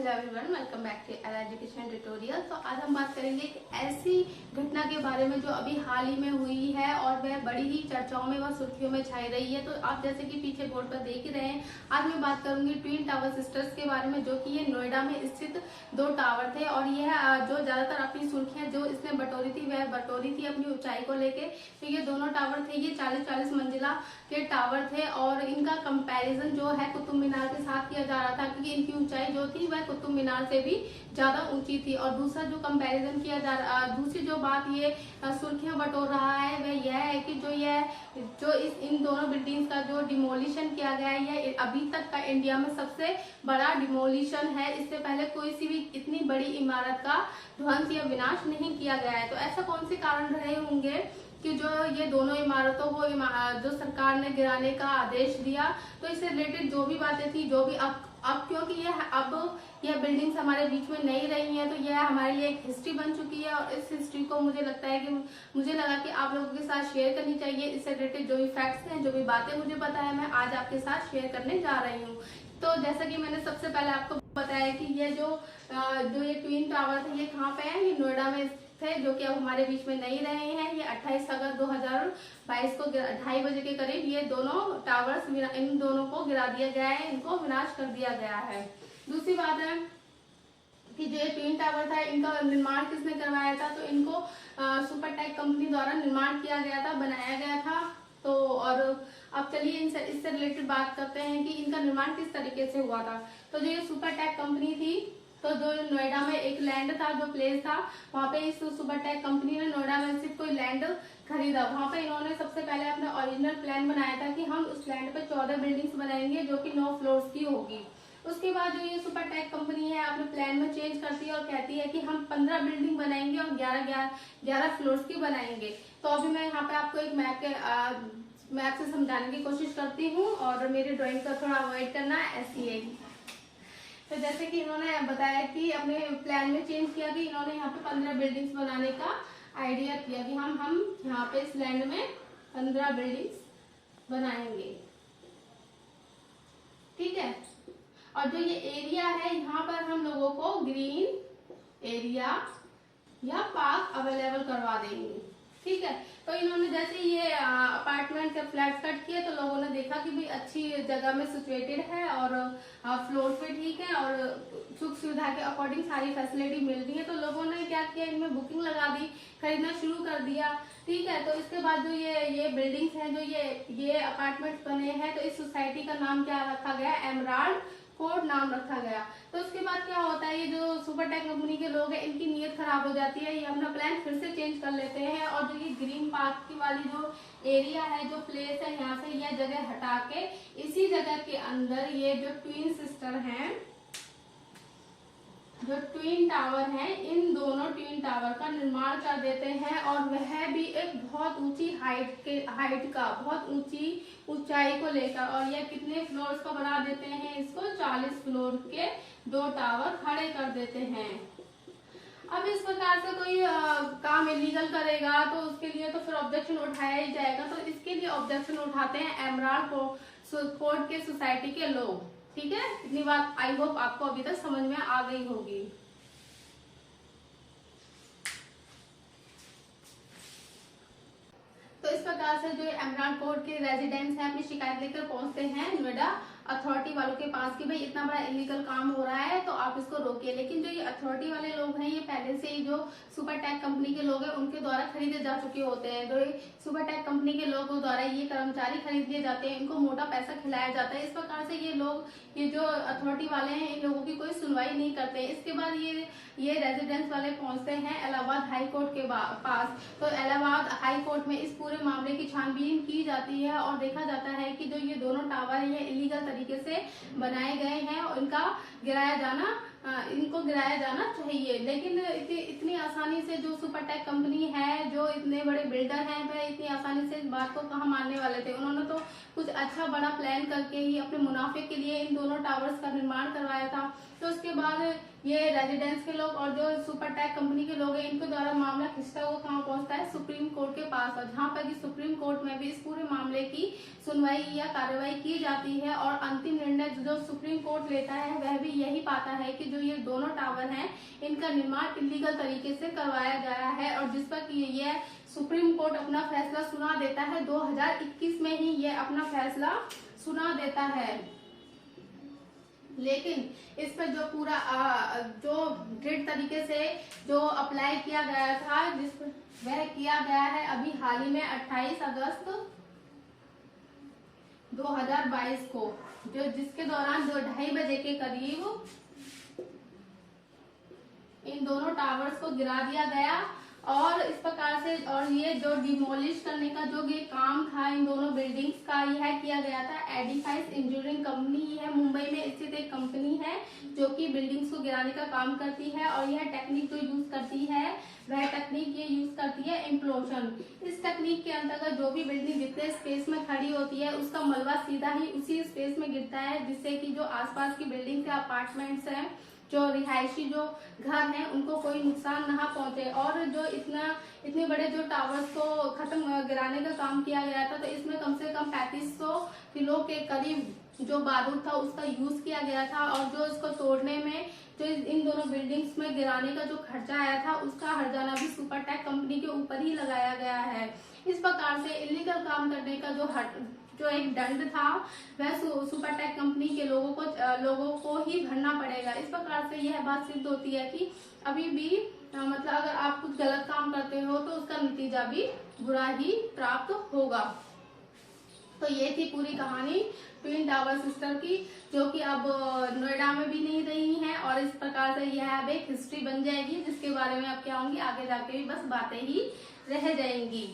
Hello everyone, welcome back to L education tutorial. तो आज हम बात करेंगे एक ऐसी घटना के बारे में जो अभी हाल ही में हुई है और वह बड़ी ही चर्चाओं में व सुर्खियों में छाई रही है। तो आप जैसे कि पीछे बोर्ड पर देख ही रहे हैं, आज मैं बात करूंगी ट्विन टावर सिस्टर्स के बारे में, जो कि ये नोएडा में स्थित दो टावर थे। और यह जो ज्यादातर अपनी सुर्खियां जो इसने बटोरी थी वह बटोरी थी अपनी ऊंचाई को लेके। तो ये दोनों टावर थे, ये 40-40 मंजिला के टावर थे और इनका कंपैरिजन जो है कुतुब मीनार के साथ किया जा रहा था, क्योंकि इनकी ऊंचाई जो थी वह कुतुब मीनार से भी ज्यादा ऊंची थी। और दूसरा जो कंपैरिजन किया जा रहा, दूसरी जो बात ये सुर्खियां बटोर रहा है वह यह है कि जो इन दोनों बिल्डिंग्स का जो डिमोलिशन किया गया है, यह अभी तक का इंडिया में सबसे बड़ा डिमोलिशन है। इससे पहले कोई सी भी इतनी बड़ी इमारत का ध्वंस या विनाश नहीं किया गया है। तो ऐसा कौन से कारण रहे होंगे कि जो ये दोनों इमारतों को जो सरकार ने गिराने का आदेश दिया। तो इससे रिलेटेड जो भी बातें थी, जो भी अब क्योंकि यह बिल्डिंग्स हमारे बीच में नहीं रही हैं, तो यह हमारे लिए एक हिस्ट्री बन चुकी है। और इस हिस्ट्री को मुझे लगा कि आप लोगों के साथ शेयर करनी चाहिए। इससे रिलेटेड जो भी फैक्ट्स हैं, जो भी बातें मुझे पता है, मैं आज आपके साथ शेयर करने जा रही हूँ। तो जैसा कि मैंने सबसे पहले आपको बताया कि ये जो ये ट्विन टावर थे, ये कहाँ पे है, ये नोएडा में थे, जो कि अब हमारे बीच में नहीं रहे हैं। ये 28 अगस्त 2022 को 2:30 बजे के करीब ये दोनों टावर्स, इन दोनों को गिरा दिया गया है, इनको विनाश कर दिया गया है। दूसरी बात है कि जो ये ट्विन टावर था, इनका निर्माण किसने करवाया था, तो इनको सुपरटेक कंपनी द्वारा निर्माण किया गया था, बनाया गया था। तो और अब चलिए इससे रिलेटेड बात करते हैं कि इनका निर्माण किस तरीके से हुआ था। तो जो ये सुपरटेक कंपनी थी, तो जो नोएडा में एक लैंड था, जो प्लेस था, वहाँ पे इस सुपरटेक कंपनी ने नोएडा में स्थित कोई लैंड खरीदा। वहाँ पे इन्होंने सबसे पहले अपना ओरिजिनल प्लान बनाया था कि हम उस लैंड पे 14 बिल्डिंग्स बनाएंगे, जो कि 9 फ्लोर्स की होगी। उसके बाद जो ये सुपरटेक कंपनी है अपने प्लान में चेंज करती है और कहती है कि हम 15 बिल्डिंग बनाएंगे और 11 फ्लोर्स की बनाएंगे। तो अभी मैं यहाँ पे आपको एक मैप से समझाने की कोशिश करती हूँ, और मेरी ड्राइंग का थोड़ा अवॉइड करना ऐसी है। तो जैसे कि इन्होंने बताया कि अपने प्लान में चेंज किया कि इन्होंने यहाँ पे 15 बिल्डिंग्स बनाने का आइडिया किया कि हम यहाँ पे इस लैंड में 15 बिल्डिंग्स बनाएंगे, ठीक है। और जो ये एरिया है, यहाँ पर हम लोगों को ग्रीन एरिया या पार्क अवेलेबल करवा देंगे, ठीक है। तो इन्होंने जैसे ये अपार्टमेंट के फ्लैट कट किए, तो लोगों ने देखा कि भाई अच्छी जगह में सिचुएटेड है और फ्लोर पे ठीक है और सुख सुविधा के अकॉर्डिंग सारी फैसिलिटी मिल रही है। तो लोगों ने क्या किया, इनमें बुकिंग लगा दी, खरीदना शुरू कर दिया, ठीक है। तो इसके बाद जो ये बिल्डिंग्स हैं, जो ये अपार्टमेंट्स बने हैं, तो इस सोसाइटी का नाम क्या रखा गया, एमराल्ड कोड नाम रखा गया। तो उसके बाद क्या होता है, ये जो सुपरटेक कंपनी के लोग हैं, इनकी नीयत खराब हो जाती है, ये अपना प्लान फिर से चेंज कर लेते हैं। और जो ये ग्रीन पार्क की वाली जो एरिया है, जो प्लेस है, यहाँ से यह जगह हटा के इसी जगह के अंदर ये जो ट्विन सिस्टर हैं, जो ट्विन टावर हैं, इन दोनों ट्विन टावर का निर्माण कर देते हैं। और वह भी एक बहुत ऊंची हाइट का, बहुत ऊंचाई को लेकर। और यह कितने फ्लोर्स का बना देते हैं, इसको 40 फ्लोर के 2 टावर खड़े कर देते हैं। अब इस प्रकार से कोई काम इलीगल करेगा तो उसके लिए तो फिर ऑब्जेक्शन उठाया ही जाएगा। तो इसके लिए ऑब्जेक्शन उठाते हैं एमराल्ड कोड के सोसाइटी के लोग, ठीक है। इतनी बात आई होप आपको अभी तक समझ में आ गई होगी। तो इस प्रकार से जो एमराल्ड कोड के रेजिडेंट्स हैं अपनी शिकायत लेकर पहुंचते हैं नोएडा अथॉरिटी वालों के पास कि भाई इतना बड़ा इलीगल काम हो रहा है, तो आप इसको रोकिए। लेकिन जो ये अथॉरिटी वाले लोग हैं, ये पहले से ही जो सुपरटेक कंपनी के लोग हैं उनके द्वारा खरीदे जा चुके होते हैं। जो सुपरटेक कंपनी के लोगों द्वारा ये कर्मचारी खरीद लिए जाते हैं, इनको मोटा पैसा खिलाया जाता है। इस प्रकार से ये जो अथॉरिटी वाले हैं, इन लोगों की कोई सुनवाई नहीं करते। इसके बाद ये रेजिडेंट्स वाले पहुंचते हैं इलाहाबाद हाई कोर्ट के पास। तो इलाहाबाद हाई कोर्ट में इस पूरे मामले की छानबीन की जाती है और देखा जाता है कि जो ये दोनों टावर है, ये इलीगल तरीके से बनाए गए हैं और इनको गिराया जाना चाहिए। लेकिन इतनी आसानी से जो सुपरटेक कंपनी है, जो इतने बड़े बिल्डर हैं, वह इतनी आसानी से इस बात को कहाँ मानने वाले थे। उन्होंने तो कुछ अच्छा बड़ा प्लान करके ही अपने मुनाफे के लिए इन दोनों टावर्स का निर्माण करवाया था। तो उसके बाद ये रेजिडेंट्स के लोग और जो सुपरटेक कंपनी के लोग हैं, इनके द्वारा मामला खिंचता हुआ कहाँ पहुंचता है, सुप्रीम कोर्ट के पास। और जहाँ पर सुप्रीम कोर्ट में भी इस पूरे मामले की सुनवाई या कार्रवाई की जाती है। और अंतिम निर्णय जो सुप्रीम कोर्ट लेता है, वह भी यही पाता है कि जो ये दोनों टावर हैं इनका निर्माण इलीगल तरीके से करवाया गया है, और जिस पर कि ये सुप्रीम कोर्ट अपना फैसला सुना देता है। 2021 में ही ये अपना फैसला सुना देता है। लेकिन इस पर जो पूरा जो ग्रिड तरीके से जो अप्लाई किया गया था जिस पर वह किया गया है अभी हाल ही में 28 अगस्त 2022 को, जो जिसके दौरान जो 2:30 बजे के करीब इन दोनों टावर्स को गिरा दिया गया। और इस प्रकार से, और ये जो डिमोलिश करने का जो ये काम था इन दोनों बिल्डिंग्स का, यह किया गया था एडिफाइस इंजीनियरिंग कंपनी। यह मुंबई में स्थित एक कंपनी है जो कि बिल्डिंग्स को गिराने का काम करती है, और यह टेक्निक जो यूज करती है वह टेक्निक ये यूज करती है इम्प्लोजन। इस टेक्निक के अंतर्गत जो भी बिल्डिंग जितने स्पेस में खड़ी होती है उसका मलबा सीधा ही उसी स्पेस में गिरता है, जिससे कि जो आसपास की बिल्डिंग्स या अपार्टमेंट्स हैं, जो रिहायशी जो घर हैं, उनको कोई नुकसान ना पहुंचे। और जो इतने बड़े जो टावर्स को खत्म गिराने का काम किया गया था, तो इसमें कम से कम 3500 किलो के करीब जो बारूद था उसका यूज किया गया था, और जो इसको तोड़ने में जो इन दोनों बिल्डिंग्स में गिराने का जो खर्चा आया था उसका हर्जाना भी सुपरटेक कंपनी के ऊपर ही लगाया गया है। इस प्रकार से इलीगल काम करने का जो एक दंड था वह सुपरटेक कंपनी के लोगों को ही भरना पड़ेगा। इस प्रकार से यह बात सिद्ध होती है कि अभी भी मतलब अगर आप कुछ गलत काम करते हो तो उसका नतीजा भी बुरा ही प्राप्त होगा। तो ये थी पूरी कहानी ट्विन टावर सिस्टर की, जो कि अब नोएडा में भी नहीं रही हैं, और इस प्रकार से यह अब एक हिस्ट्री बन जाएगी जिसके बारे में अब क्या होंगी, आगे जाके भी बस बातें ही रह जाएंगी।